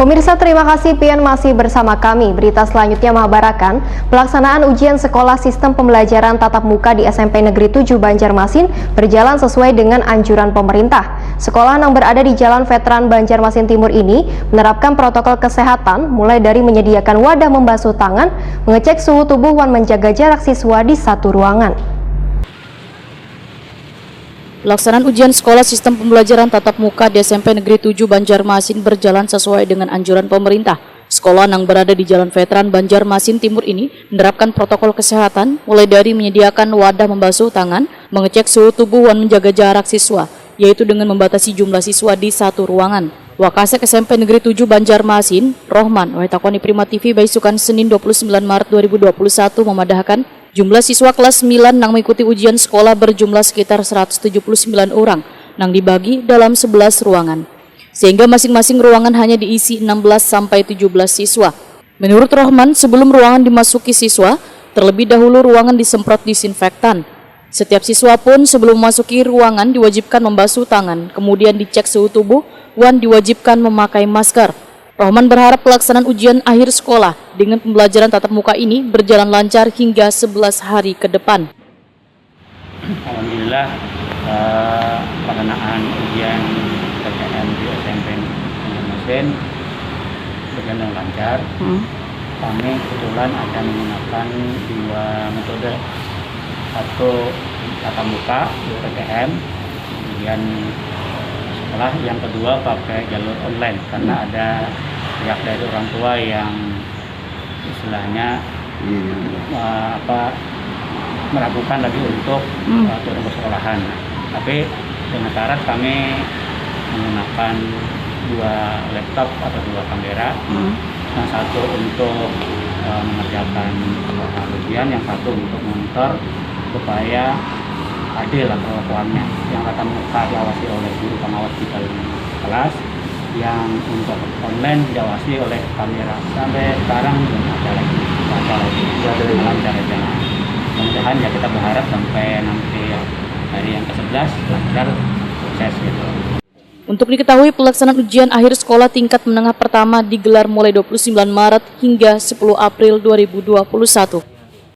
Pemirsa, terima kasih Pian masih bersama kami. Berita selanjutnya mengabarkan pelaksanaan ujian sekolah sistem pembelajaran tatap muka di SMP Negeri 7 Banjarmasin berjalan sesuai dengan anjuran pemerintah. Sekolah yang berada di Jalan Veteran Banjarmasin Timur ini menerapkan protokol kesehatan mulai dari menyediakan wadah membasuh tangan, mengecek suhu tubuh dan menjaga jarak siswa di satu ruangan. Pelaksanaan ujian sekolah sistem pembelajaran tatap muka di SMP Negeri 7 Banjarmasin berjalan sesuai dengan anjuran pemerintah. Sekolah yang berada di Jalan Veteran Banjarmasin Timur ini menerapkan protokol kesehatan mulai dari menyediakan wadah membasuh tangan, mengecek suhu tubuh dan menjaga jarak siswa, yaitu dengan membatasi jumlah siswa di satu ruangan. Wakasek SMP Negeri 7 Banjarmasin, Rohman, Waitakoni Prima TV Baisukan Senin 29 Maret 2021 memadahkan jumlah siswa kelas 9 yang mengikuti ujian sekolah berjumlah sekitar 179 orang yang dibagi dalam 11 ruangan. Sehingga masing-masing ruangan hanya diisi 16-17 siswa. Menurut Rohman, sebelum ruangan dimasuki siswa, terlebih dahulu ruangan disemprot disinfektan. Setiap siswa pun sebelum memasuki ruangan diwajibkan membasuh tangan, kemudian dicek suhu tubuh, dan diwajibkan memakai masker. Rohman berharap pelaksanaan ujian akhir sekolah dengan pembelajaran tatap muka ini berjalan lancar hingga 11 hari ke depan. Alhamdulillah pelaksanaan ujian PTM di SMP Banjarmasin berjalan lancar. Kami kebetulan ada menggunakan dua metode, satu tatap muka PTM, kemudian sekolah yang kedua pakai jalur online karena ada pihak dari orang tua yang istilahnya meragukan lagi untuk turun ke sekolahan. Tapi dengan syarat kami menggunakan dua laptop atau dua kamera, yang satu untuk mengerjakan ujian, yang satu untuk monitor supaya adil lah perlakuannya. Yang tatap muka diawasi oleh guru pengawas di dalam kelas, yang untuk online diawasi oleh kamera. Sampai sekarang belum ada lagi lancar aja. Mudah-mudahan ya kita berharap sampai nanti hari yang ke-11 lancar sukses gitu. Untuk diketahui, pelaksanaan ujian akhir sekolah tingkat menengah pertama digelar mulai 29 Maret hingga 10 April 2021.